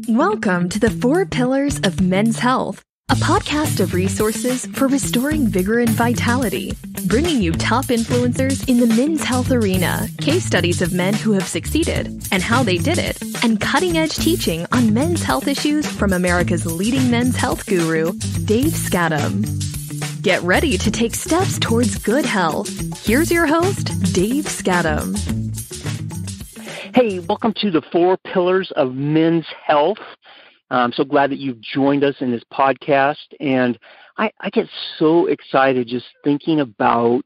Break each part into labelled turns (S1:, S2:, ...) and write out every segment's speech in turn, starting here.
S1: Welcome to the 4 Pillars of Men's Health, a podcast of resources for restoring vigor and vitality, bringing you top influencers in the men's health arena, case studies of men who have succeeded and how they did it, and cutting-edge teaching on men's health issues from America's leading men's health guru, Dave Skattum. Get ready to take steps towards good health. Here's your host, Dave Skattum.
S2: Hey, welcome to the 4 Pillars of Men's Health. I'm so glad that you've joined us in this podcast, and I get so excited just thinking about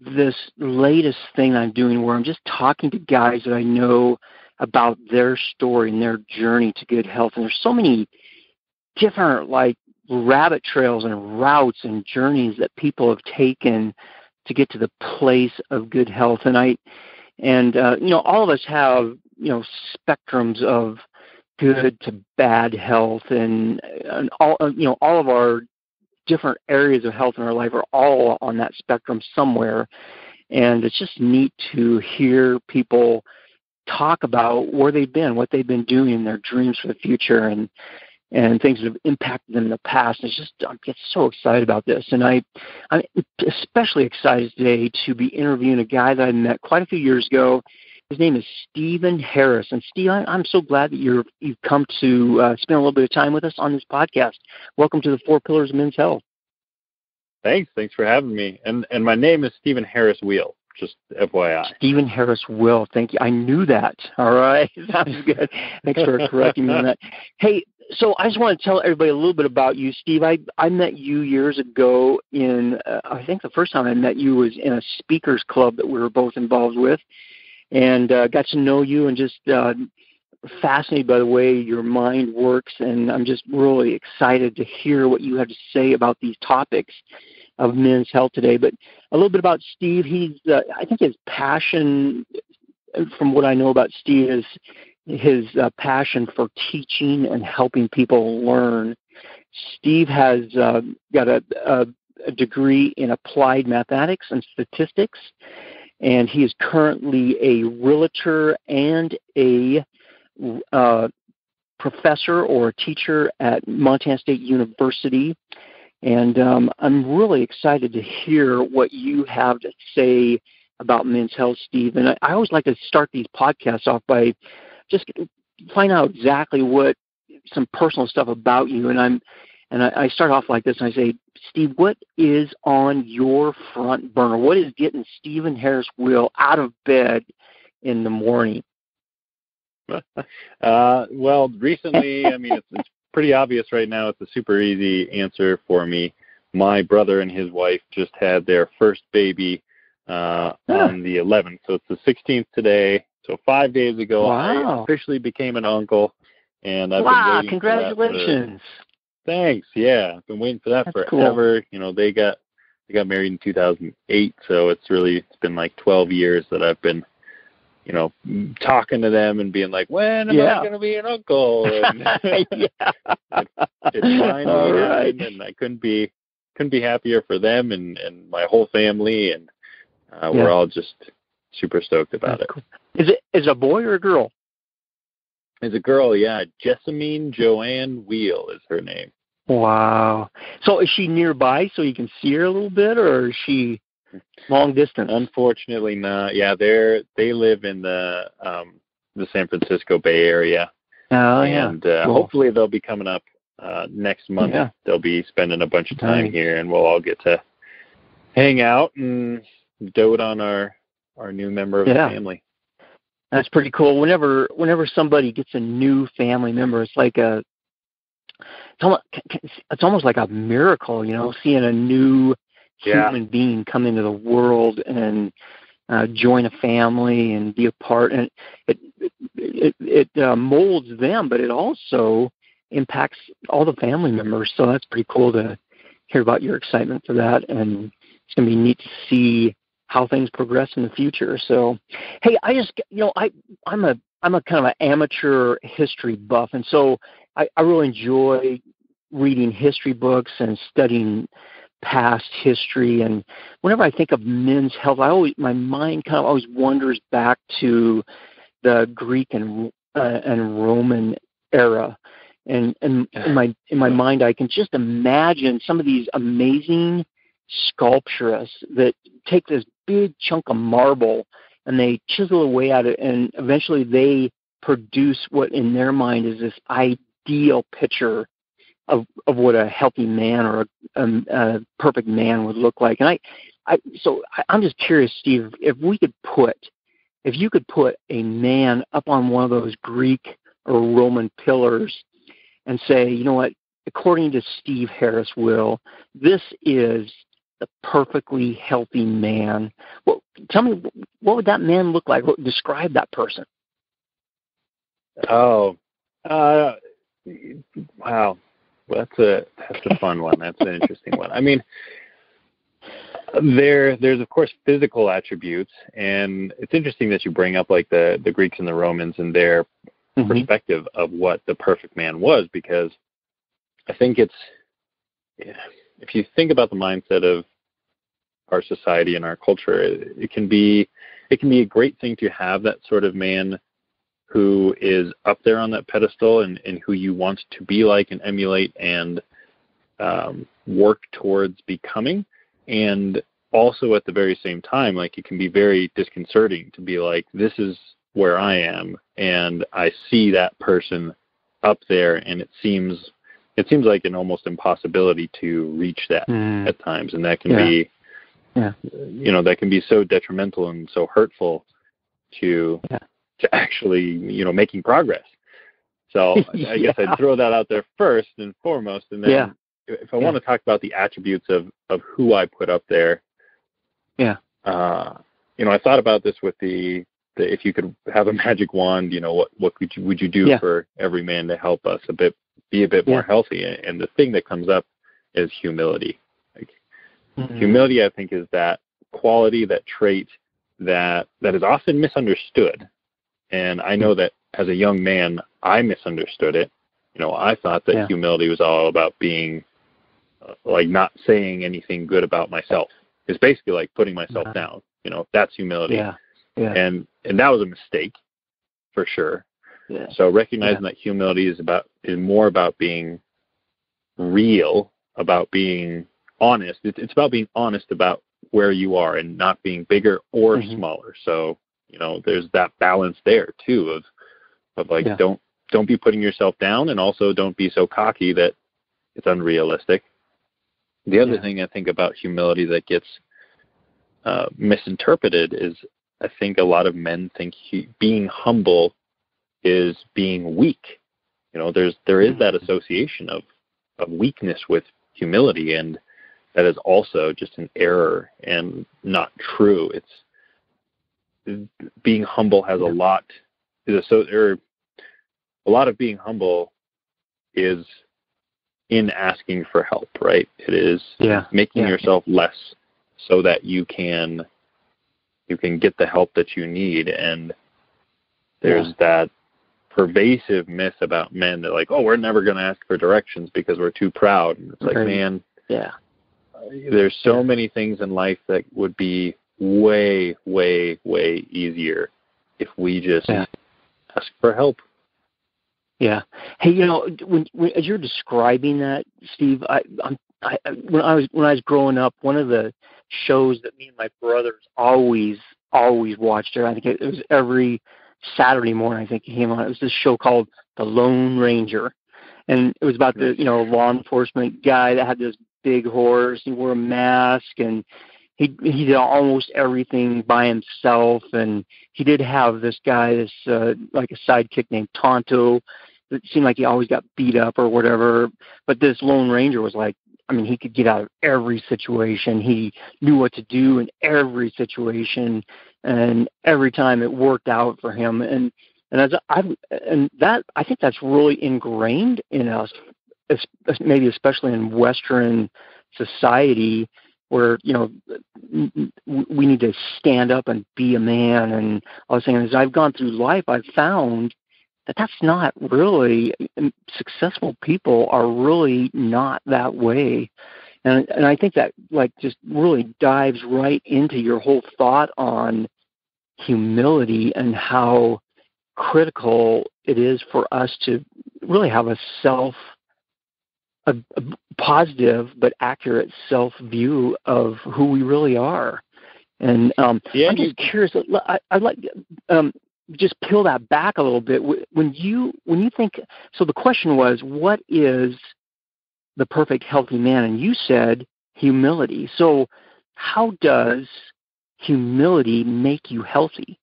S2: this latest thing I'm doing where I'm just talking to guys that I know about their story and their journey to good health. And there's so many different rabbit trails and routes and journeys that people have taken to get to the place of good health. And all of us have, spectrums of good to bad health, and all of our different areas of health in our life are all on that spectrum somewhere. And it's just neat to hear people talk about where they've been, what they've been doing, their dreams for the future, and things that have impacted them in the past. And I get so excited about this. And I'm especially excited today to be interviewing a guy that I met quite a few years ago. His name is Stephen Harris. And Steve, I'm so glad that you've come to spend a little bit of time with us on this podcast. Welcome to the 4 Pillars of Men's Health.
S3: Thanks for having me. And my name is Stephen Harris Weiel, just FYI.
S2: Stephen Harris Weiel. Thank you. I knew that. All right. Sounds good. Thanks for correcting me on that. Hey, so I just want to tell everybody a little bit about you, Steve. I met you years ago in, I think the first time I met you was in a speakers club that we were both involved with, and got to know you and just fascinated by the way your mind works. And I'm just really excited to hear what you have to say about these topics of men's health today. But a little bit about Steve. I think his passion, from what I know about Steve, is his passion for teaching and helping people learn. Steve has got a degree in applied mathematics and statistics, and he is currently a realtor and a professor or a teacher at Montana State University. And I'm really excited to hear what you have to say about men's health, Steve. And I always like to start these podcasts off by just find out exactly some personal stuff about you. And I start off like this, and I say, Steve, what is on your front burner? What is getting Stephen Harris Weiel out of bed in the morning?
S3: Well, recently, it's pretty obvious right now. It's a super easy answer for me. My brother and his wife just had their first baby on the 11th, so it's the 16th today. So 5 days ago,
S2: wow.
S3: I officially became an uncle, and I've been waiting.
S2: Congratulations!
S3: Thanks. Yeah, I've been waiting for that
S2: That's
S3: forever.
S2: Cool.
S3: They got married in 2008, so it's been like 12 years that I've been, talking to them and being like, when am I going to be an uncle? And it finally happened, and I couldn't be happier for them and my whole family, and we're all just super stoked about it.
S2: Cool. Is it a boy or a girl?
S3: It's a girl, yeah. Jessamine Joanne Weiel is her name.
S2: Wow. So is she nearby so you can see her a little bit, or is she long distance?
S3: Unfortunately not. Yeah, they live in the San Francisco Bay Area.
S2: Oh,
S3: and
S2: cool.
S3: Hopefully they'll be coming up next month. Yeah. They'll be spending a bunch of time here, and we'll all get to hang out and dote on our new member of the family.
S2: That's pretty cool. Whenever somebody gets a new family member, it's almost like a miracle, seeing a new human being come into the world and join a family and be a part. And it molds them, but it also impacts all the family members. So that's pretty cool to hear about your excitement for that. And it's going to be neat to see how things progress in the future. So, hey, I'm a kind of an amateur history buff, and so I really enjoy reading history books and studying past history. And whenever I think of men's health, my mind kind of always wanders back to the Greek and Roman era. And in my mind, I can just imagine some of these amazing sculpturists that take this big chunk of marble and they chisel away at it, and eventually they produce what in their mind is this ideal picture of what a healthy man or a perfect man would look like. And I'm just curious, Steve, if you could put a man up on one of those Greek or Roman pillars and say, you know what, according to Steve Harris Will, this is the perfectly healthy man. Well, tell me, what would that man look like? Describe that person.
S3: Oh, wow. That's a fun one. That's an interesting one. I mean, there's of course physical attributes, and it's interesting that you bring up like the Greeks and the Romans and their perspective of what the perfect man was, because I think if you think about the mindset of our society and our culture, it can be a great thing to have that sort of man who is up there on that pedestal and who you want to be like and emulate and work towards becoming. And also at the very same time, like, it can be very disconcerting to be like, this is where I am, and I see that person up there, and it seems like an almost impossibility to reach that at times, and that can be, that can be so detrimental and so hurtful to actually, making progress. So I guess I'd throw that out there first and foremost, and then if I want to talk about the attributes of who I put up there, I thought about this with the if you could have a magic wand, what would you do for every man to help us be a bit more healthy? And the thing that comes up is humility. Like, humility, I think, is that quality, that trait that is often misunderstood. And I know that as a young man, I misunderstood it. I thought that humility was all about being like not saying anything good about myself. It's basically like putting myself down. That's humility. And that was a mistake, for sure. So recognizing that humility is more about being real, about being honest. It's about being honest about where you are and not being bigger or smaller. So there's that balance there too of like don't be putting yourself down, and also don't be so cocky that it's unrealistic. The other thing I think about humility that gets misinterpreted is, I think a lot of men think being humble is being weak. There is that association of weakness with humility, and that is also just an error and not true. It's being humble has a lot of being humble is in asking for help, right? It is making yourself less so that you can get the help that you need. And there's that pervasive myth about men that like, oh, we're never going to ask for directions because we're too proud. And it's like, man, there's so many things in life that would be way, way, way easier if we just ask for help.
S2: Yeah. Hey, when as you're describing that, Steve, when I was growing up, one of the shows that me and my brothers always watched, I think it was every Saturday morning, I think it came on. It was this show called The Lone Ranger, and it was about the law enforcement guy that had this big horse. He wore a mask, and he did almost everything by himself. And he did have this guy, like a sidekick named Tonto. It seemed like he always got beat up or whatever. But this Lone Ranger was like, he could get out of every situation. He knew what to do in every situation, and every time it worked out for him. And that I think that's really ingrained in us, maybe especially in Western society, where we need to stand up and be a man. And I was saying, as I've gone through life, I've found that's not really, successful people are really not that way. And I think that just really dives right into your whole thought on humility and how critical it is for us to really have a positive but accurate self-view of who we really are. And I'm just curious. I'd like just peel that back a little bit. When you think, so the question was, what is the perfect healthy man? And you said humility. So how does humility make you healthy?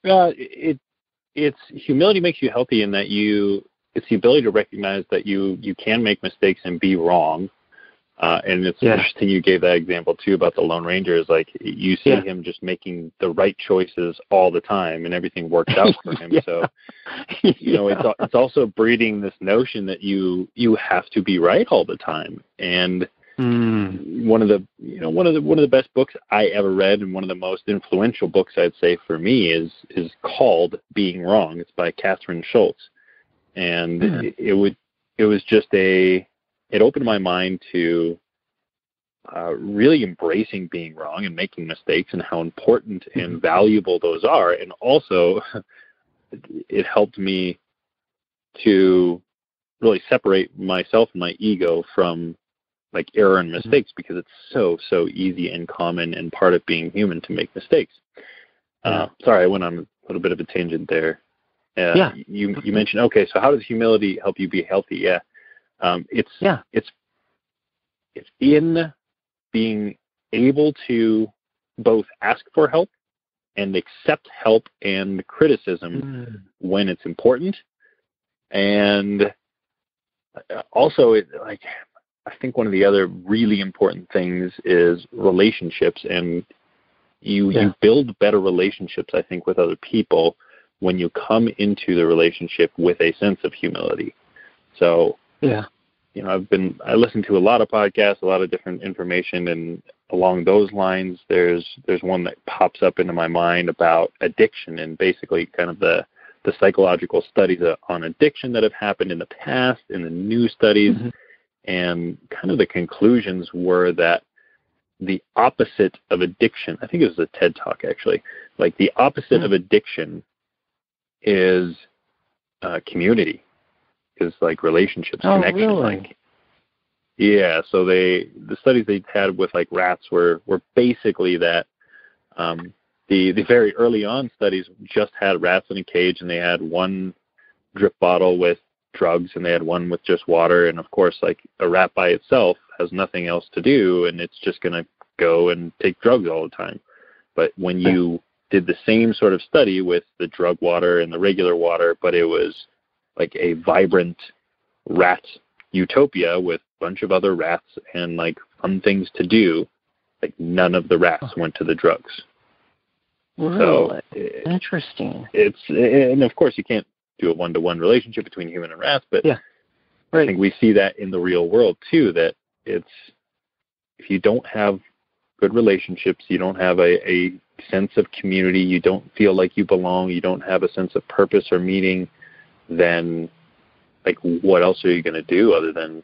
S3: It's humility makes you healthy in that it's the ability to recognize that you can make mistakes and be wrong. And it's interesting you gave that example too about the Lone Ranger. Is like you see him just making the right choices all the time, and everything works out for him. So it's also breeding this notion that you have to be right all the time. And one of the best books I ever read, and one of the most influential books I'd say for me is called Being Wrong. It's by Catherine Schultz, and it opened my mind to really embracing being wrong and making mistakes and how important and valuable those are. And also, it helped me to really separate myself and my ego from like error and mistakes, because it's so easy and common and part of being human to make mistakes. Sorry, I went on a little bit of a tangent there. You mentioned, okay, so how does humility help you be healthy? It's in being able to both ask for help and accept help and criticism when it's important. And also, I think one of the other really important things is relationships, and you build better relationships, I think, with other people when you come into the relationship with a sense of humility. So, I listen to a lot of podcasts, a lot of different information, and along those lines, there's one that pops up into my mind about addiction, and basically kind of the psychological studies on addiction that have happened in the past and the new studies. And kind of the conclusions were that the opposite of addiction, I think it was a TED Talk actually, like the opposite of addiction is community, is like relationships, connection.
S2: Really?
S3: So the studies they had with like rats were basically that the very early on studies just had rats in a cage, and they had one drip bottle with drugs and they had one with just water. And of course, like a rat by itself has nothing else to do, and it's just going to go and take drugs all the time. But when you did the same sort of study with the drug water and the regular water, but it was like a vibrant rat utopia with a bunch of other rats and like fun things to do, like none of the rats went to the drugs.
S2: Really? So interesting.
S3: And of course you can't do a one-to-one relationship between human and rats, but I think we see that in the real world too, that it's, if you don't have good relationships, you don't have a sense of community, you don't feel like you belong, you don't have a sense of purpose or meaning, then like what else are you going to do other than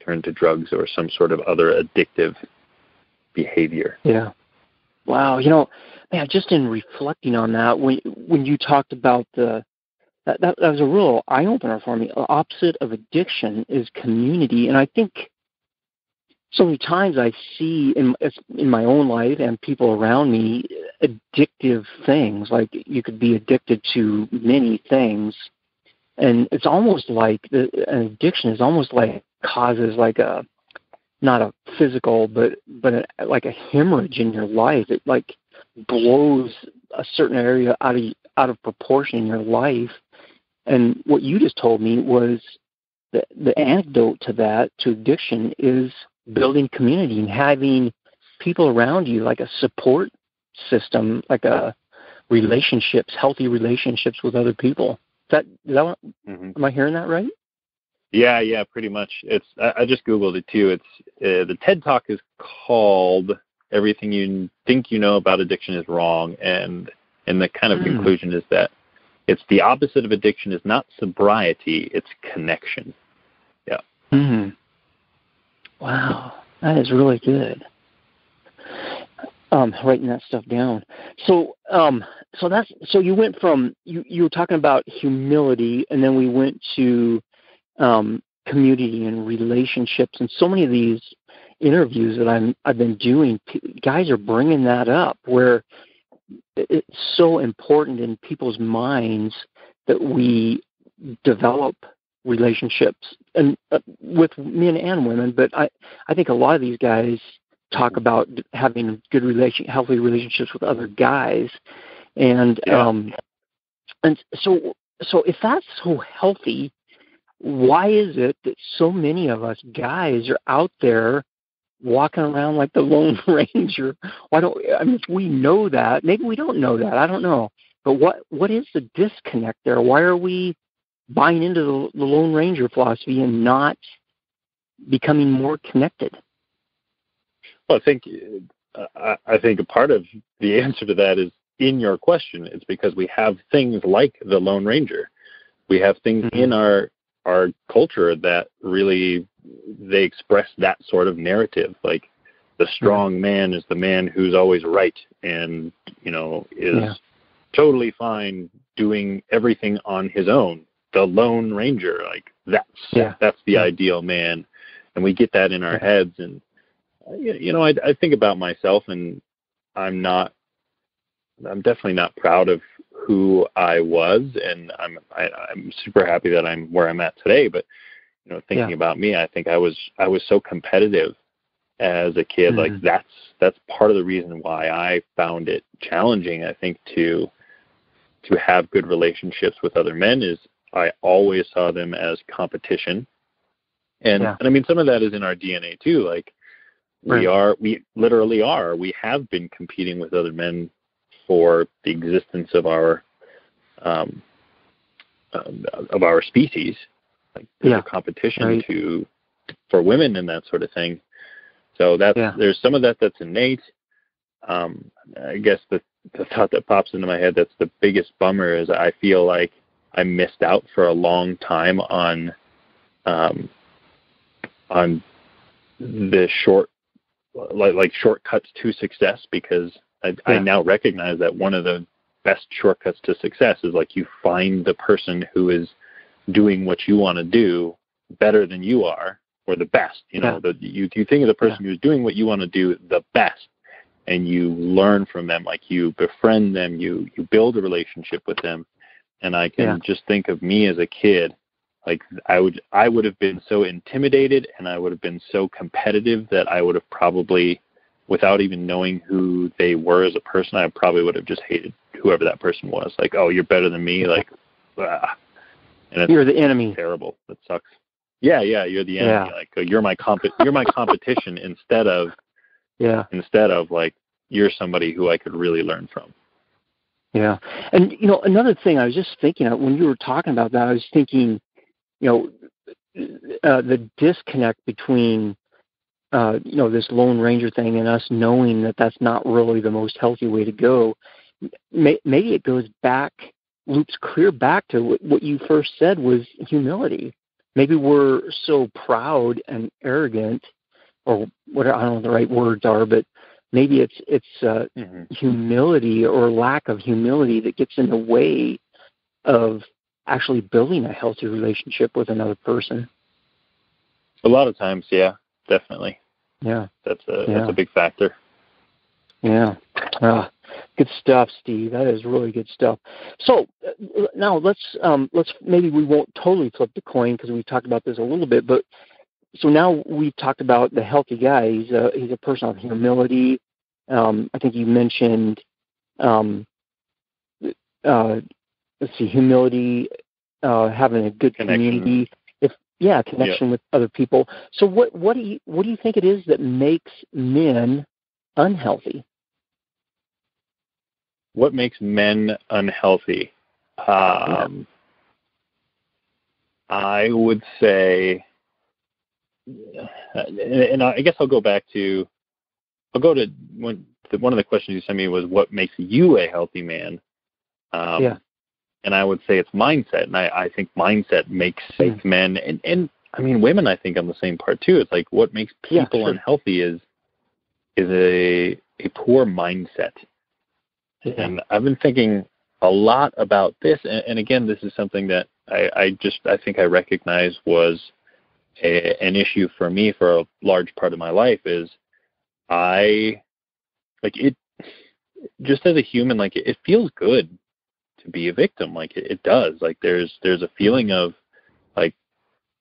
S3: turn to drugs or some sort of other addictive behavior? Yeah.
S2: Wow. Man, just in reflecting on that, when you talked about that was a real eye-opener for me. The opposite of addiction is community. And I think so many times I see in my own life and people around me addictive things. Like you could be addicted to many things. And it's almost like an addiction is almost like causes like not a physical, but like a hemorrhage in your life. It like blows a certain area out of proportion in your life. And what you just told me was the antidote to that, to addiction, is building community and having people around you, like a support system, like healthy relationships with other people. Is that what, am I hearing that right?
S3: Yeah, pretty much. I just Googled it too. It's the TED Talk is called "Everything You Think You Know About Addiction Is Wrong," and the kind of conclusion is that it's the opposite of addiction is not sobriety, it's connection. Yeah.
S2: Wow, that is really good. writing that stuff down. So you went from you were talking about humility, and then we went to community and relationships, and so many of these interviews that I've been doing, guys are bringing that up, where it's so important in people's minds that we develop relationships, and with men and women. But I think a lot of these guys talk about having good healthy relationships with other guys, and so if that's so healthy, why is it that so many of us guys are out there walking around like the Lone Ranger? If we know that, maybe we don't know that, I don't know. But what is the disconnect there? Why are we buying into the Lone Ranger philosophy and not becoming more connected?
S3: Well, I think a part of the answer to that is in your question. It's because we have things like the Lone Ranger. We have things in our culture that really, they express that sort of narrative. Like the strong man is the man who's always right and, is totally fine doing everything on his own. The Lone Ranger, like that's the ideal man. And we get that in our heads. And, I think about myself, and I'm definitely not proud of who I was, and I'm super happy that I'm where I'm at today. But thinking about me, I think I was so competitive as a kid. Like that's part of the reason why I found it challenging, I think, to have good relationships with other men, is I always saw them as competition. And I mean, some of that is in our DNA too. Like we literally are. We have been competing with other men for the existence of our species. Like there's a competition for women and that sort of thing. So there's some of that's innate. I guess the thought that pops into my head that's the biggest bummer is I feel like I missed out for a long time on the shortcuts to success, because I now recognize that one of the best shortcuts to success is like you find the person who is doing what you want to do better than you are, or the best. You think of the person who's doing what you want to do the best, and you learn from them. Like you befriend them, you build a relationship with them. And I can just think of me as a kid. Like I would have been so intimidated, and I would have been so competitive that I would have probably, without even knowing who they were as a person, I probably would have just hated whoever that person was. Like, oh, you're better than me. Like, and
S2: you're the enemy.
S3: Terrible. That sucks. Yeah, you're the enemy. Like, you're my competition instead of like you're somebody who I could really learn from.
S2: Yeah, and another thing I was just thinking of when you were talking about that, I was thinking, the disconnect between this Lone Ranger thing and us knowing that that's not really the most healthy way to go. Maybe it loops clear back to what you first said was humility. Maybe we're so proud and arrogant, or whatever, I don't know what the right words are, but maybe it's humility or lack of humility that gets in the way of actually building a healthy relationship with another person.
S3: A lot of times, yeah, definitely.
S2: Yeah,
S3: that's a big factor.
S2: Yeah, good stuff, Steve. That is really good stuff. So now let's maybe we won't totally flip the coin because we talked about this a little bit, but so now we've talked about the healthy guy. He's a person of humility. I think you mentioned, humility, having a good community. Connection with other people. So what do you think it is that makes men unhealthy?
S3: What makes men unhealthy? I would say, and I guess I'll go to one of the questions you sent me was, what makes you a healthy man? And I would say it's mindset. And I think mindset makes men, and I mean, women, I think on the same part too. It's like what makes people unhealthy is poor mindset. Yeah. And I've been thinking a lot about this, and again, this is something that I think I recognize was an issue for me for a large part of my life. Is just as a human, like it feels good to be a victim. Like it does. Like there's a feeling of like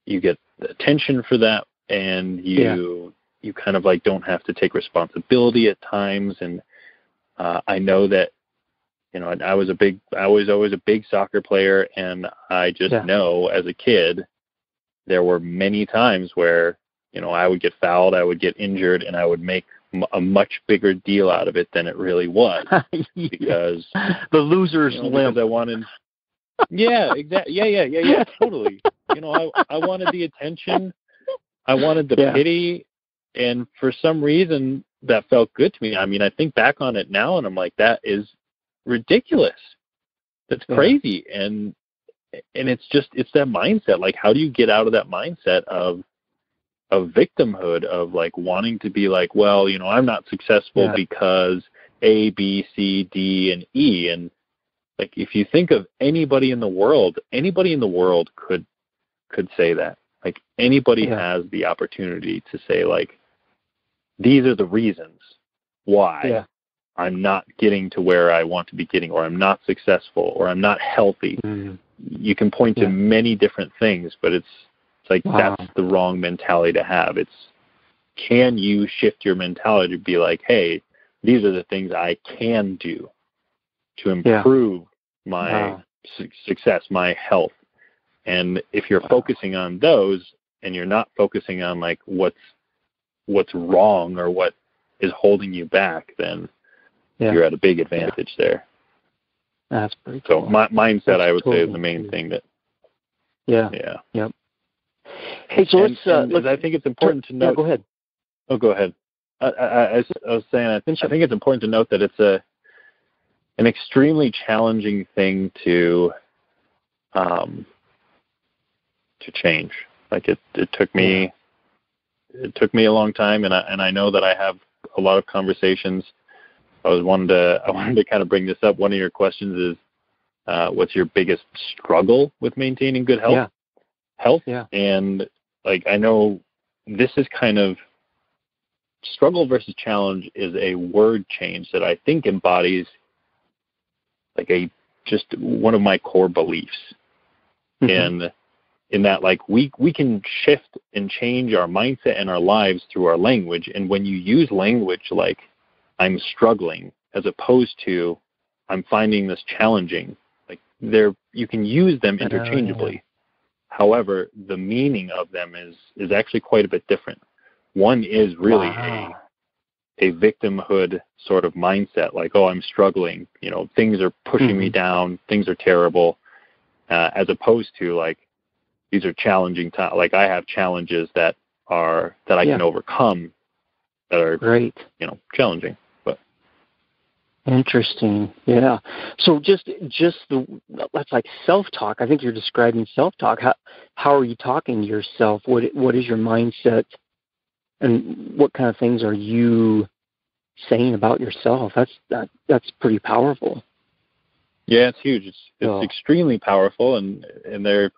S3: you get attention for that, and you kind of like don't have to take responsibility at times. And I know that, you know, I was always a big soccer player, and I just know as a kid there were many times where, you know, I would get fouled, I would get injured, and I would make a much bigger deal out of it than it really was because
S2: the loser's limp.
S3: Because I wanted, yeah, totally. You know, I wanted the attention, I wanted the pity, and for some reason that felt good to me. I mean, I think back on it now, and I'm like, that is ridiculous. That's crazy, and it's that mindset. Like, how do you get out of that mindset of victimhood, of like wanting to be like, well, you know, I'm not successful because A, B, C, D, and E. And like, if you think of anybody in the world could say that. Like, anybody has the opportunity to say, like, these are the reasons why I'm not getting to where I want to be getting, or I'm not successful, or I'm not healthy. Mm-hmm. You can point to many different things, but it's like, that's the wrong mentality to have. It's, can you shift your mentality to be like, hey, these are the things I can do to improve my success, my health. And if you're focusing on those, and you're not focusing on like what's wrong or what is holding you back, then you're at a big advantage there.
S2: That's pretty cool.
S3: So my mindset, I would say, is the main thing that.
S2: Yep. Hey, so let's.
S3: I think it's important to note.
S2: Go ahead.
S3: Oh, go ahead. I was saying, I think it's important to note that it's an extremely challenging thing to change. Like it took me a long time, and I know that I have a lot of conversations. I wanted to kind of bring this up. One of your questions is, what's your biggest struggle with maintaining good health? And like, I know this is kind of, struggle versus challenge is a word change that I think embodies like just one of my core beliefs. And in that, like, we can shift and change our mindset and our lives through our language. And when you use language like I'm struggling, as opposed to I'm finding this challenging, like, you can use them interchangeably. However, the meaning of them is actually quite a bit different. One is really a victimhood sort of mindset, like, oh, I'm struggling, you know, things are pushing me down, things are terrible, as opposed to like, these are challenging times. Like, I have challenges that I can overcome, that are great, you know, challenging. But
S2: interesting, yeah. So just that's like self-talk. I think you're describing self-talk. How are you talking to yourself? What is your mindset, and what kind of things are you saying about yourself? That's pretty powerful.
S3: Yeah, it's huge. It's extremely powerful, and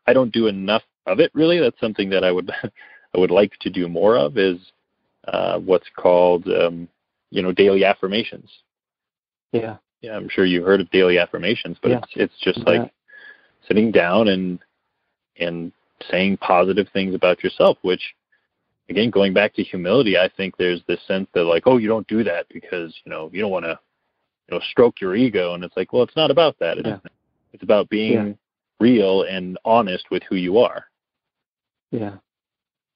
S3: I don't do enough of it, really. That's something that I would like to do more of, is what's called daily affirmations. Yeah, I'm sure you've heard of daily affirmations, but it's just like sitting down and saying positive things about yourself, which, again, going back to humility, I think there's this sense that, like, oh, you don't do that because, you know, you don't want to, you know, stroke your ego. And it's like, well, it's not about that. It's about being real and honest with who you are. Yeah.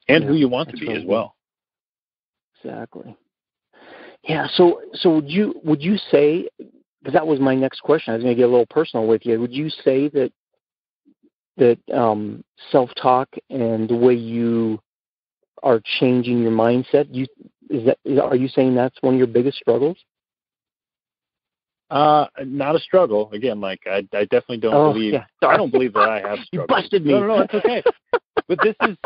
S3: And who you want to be as well.
S2: Exactly. Yeah. So would you say, because that was my next question, I was going to get a little personal with you. Would you say that self-talk and the way you are changing your mindset, are you saying that's one of your biggest struggles?
S3: Not a struggle. Again, like, I definitely don't believe. I don't believe that I have struggles.
S2: You busted me.
S3: No, it's okay. But this is,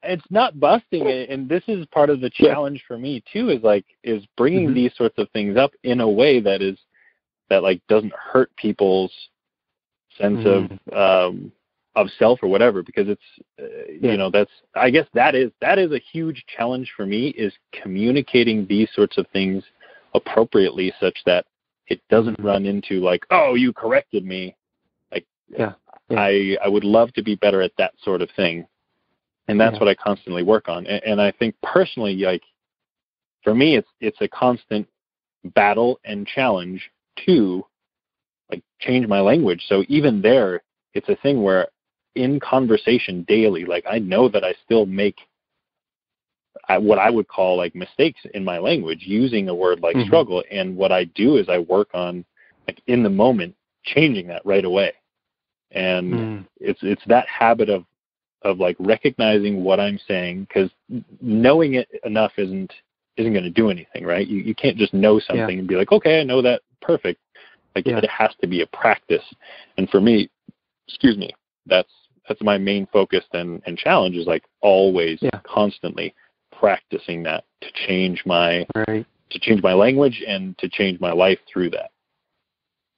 S3: it's not busting it, and this is part of the challenge for me too. Is bringing these sorts of things up in a way that doesn't hurt people's sense of self or whatever, because it's that's, I guess that is a huge challenge for me, is communicating these sorts of things appropriately such that it doesn't run into like, oh, you corrected me. Like, I would love to be better at that sort of thing. And that's what I constantly work on. And I think personally, like, for me, it's a constant battle and challenge to like change my language. So even there, it's a thing where in conversation daily, like, I know that I still make what I would call like mistakes in my language using a word like struggle. And what I do is I work on, like, in the moment, changing that right away. And it's that habit of like recognizing what I'm saying, because knowing it enough isn't going to do anything, right? You can't just know something and be like, okay, I know that, perfect. Like, it has to be a practice. And for me, that's my main focus and challenge, is like always constantly practicing that to change my language and to change my life through that.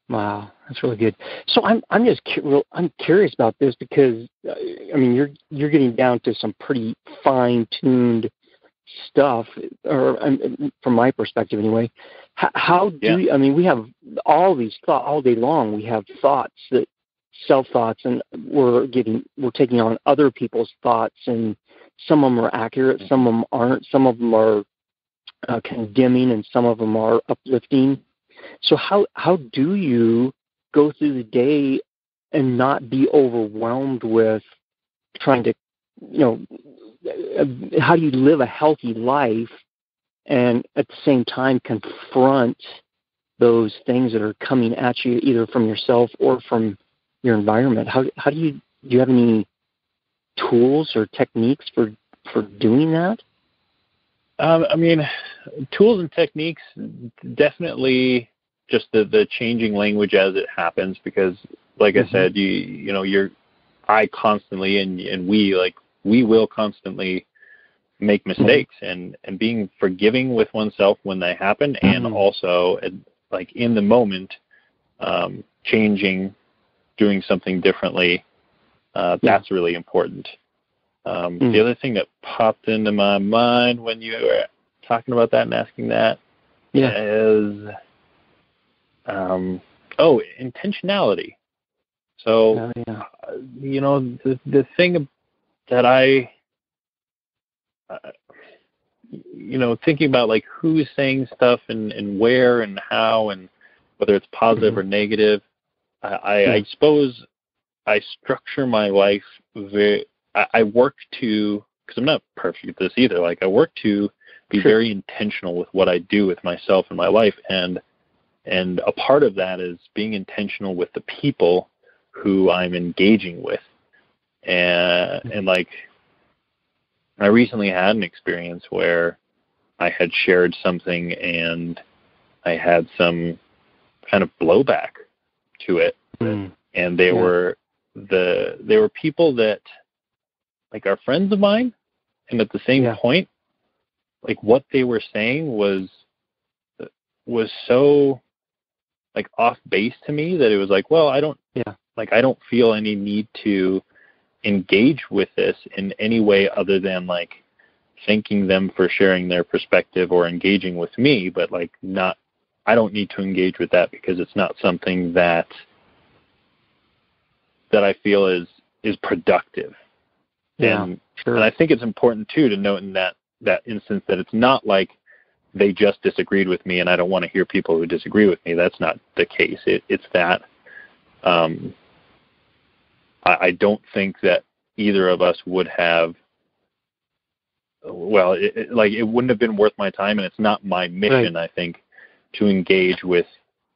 S2: Wow, that's really good. So I'm just I'm curious about this, because I mean, you're getting down to some pretty fine-tuned stuff, or from my perspective anyway. How do you, I mean, we have all these thoughts all day long. We have thoughts, that self-thoughts, and we're taking on other people's thoughts, and some of them are accurate, some of them aren't, some of them are condemning, and some of them are uplifting. So how do you go through the day and not be overwhelmed with trying to, how do you live a healthy life and at the same time confront those things that are coming at you either from yourself or from your environment? How do you have any tools or techniques for doing that?
S3: I mean, tools and techniques, definitely just the changing language as it happens, because like I said, I constantly, and we will constantly make mistakes, and being forgiving with oneself when they happen, and also like in the moment, changing, doing something differently. That's really important. The other thing that popped into my mind when you were talking about that and asking that is, intentionality. So, the thing that I, thinking about like who's saying stuff and where and how, and whether it's positive or negative, I suppose I structure my life I work to, because I'm not perfect at this either, like I work to be very intentional with what I do with myself and my life, and a part of that is being intentional with the people who I'm engaging with. And like, I recently had an experience where I had shared something and I had some kind of blowback to it. And they were people that, like, are friends of mine, and at the same point, like, what they were saying was so like off base to me that it was like, well, I don't feel any need to engage with this in any way other than like thanking them for sharing their perspective or engaging with me, but like I don't need to engage with that because it's not something that I feel is productive. And I think it's important too to note in that instance that it's not like they just disagreed with me and I don't want to hear people who disagree with me. That's not the case. It's that I don't think that either of us would have, well, it wouldn't have been worth my time, and it's not my mission, I think, to engage with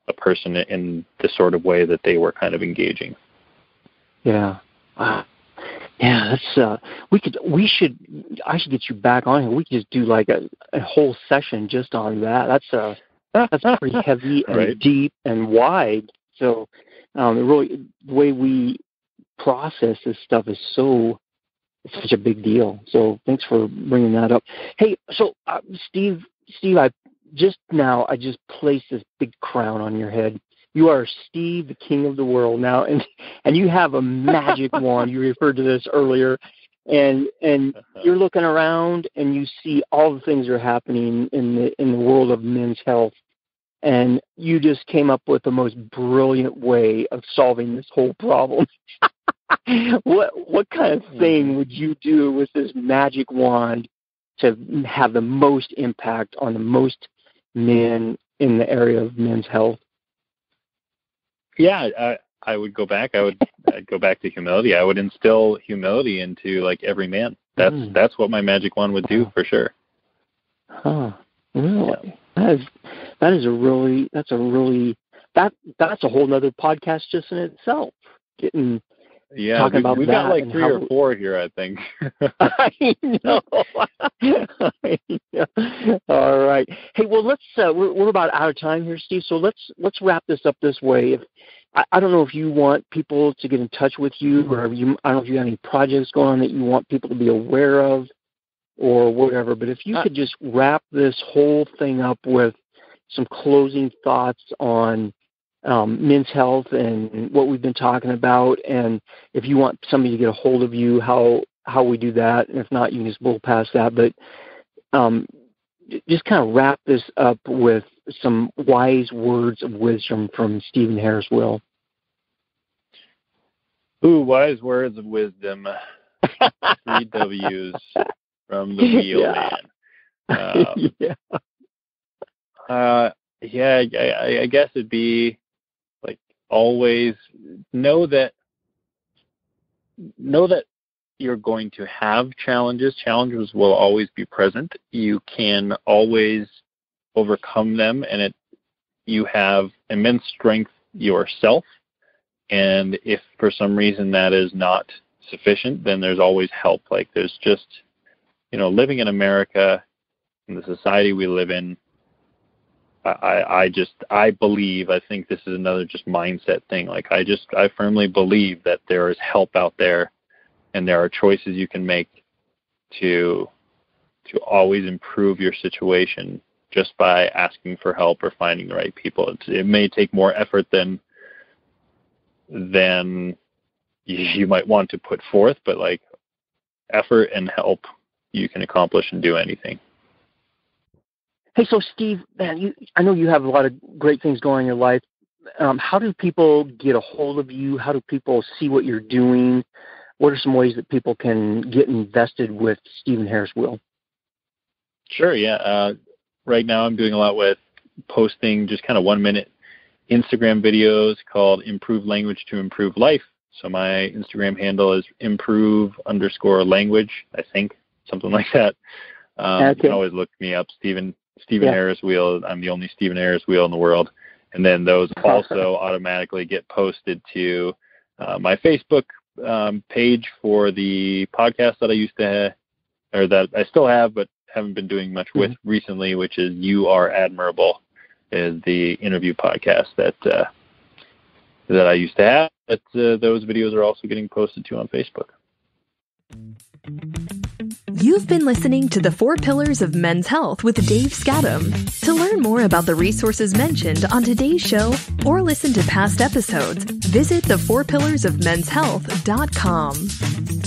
S3: a person in the sort of way that they were kind of engaging.
S2: Yeah. Yeah, that's I should get you back on here. We could just do like a whole session just on that. That's pretty heavy and deep and wide. So really, the way we process this stuff is so it's such a big deal. So thanks for bringing that up. Hey, so Steve, I just placed this big crown on your head. You are Steve, the king of the world now, and you have a magic wand. You referred to this earlier, and you're looking around and you see all the things that are happening in the world of men's health, and you just came up with the most brilliant way of solving this whole problem. What kind of thing would you do with this magic wand to have the most impact on the most men in the area of men's health?
S3: Yeah, I would go back. I'd go back to humility. I would instill humility into like every man. That's what my magic wand would do for sure.
S2: Huh. Really? Yeah. That's a whole nother podcast just in itself. Talking about
S3: we've got like 3 or 4 here, I think.
S2: I know. All right. Hey, well, let's. We're about out of time here, Steve. So let's wrap this up this way. I don't know if you want people to get in touch with you, or I don't know if you have any projects going on that you want people to be aware of, or whatever. But if you could just wrap this whole thing up with some closing thoughts on men's health and what we've been talking about, and if you want somebody to get a hold of you, how we do that, and if not, you can just blow past that. But just kind of wrap this up with some wise words of wisdom from Stephen Harris Weiel.
S3: Ooh, wise words of wisdom. 3 W's from the Weiel man. I guess it'd be like always know that you're going to have challenges. Challenges will always be present. You can always overcome them, and you have immense strength yourself. And if for some reason that is not sufficient, then there's always help. Like there's just, living in America, in the society we live in, I think this is another just mindset thing. Like I firmly believe that there is help out there, and there are choices you can make to always improve your situation just by asking for help or finding the right people. It may take more effort than you might want to put forth, but like effort and help, you can accomplish and do anything.
S2: Hey, so Steve, man, I know you have a lot of great things going on in your life. How do people get a hold of you? How do people see what you're doing? What are some ways that people can get invested with Stephen Harris Weiel?
S3: Sure, yeah. Right now I'm doing a lot with posting just kind of 1-minute Instagram videos called Improve Language to Improve Life. So my Instagram handle is improve_language, I think, something like that. You can always look me up, Stephen Harris Weiel. I'm the only Stephen Harris Weiel in the world. And then those also automatically get posted to my Facebook page for the podcast that I used to or that I still have but haven't been doing much with recently, which is You Are Admirable, is the interview podcast that I used to have. Those videos are also getting posted to on Facebook.
S1: You've been listening to The 4 Pillars of Men's Health with Dave Skattum. To learn more about the resources mentioned on today's show or listen to past episodes, visit the4pillarsofmenshealth.com.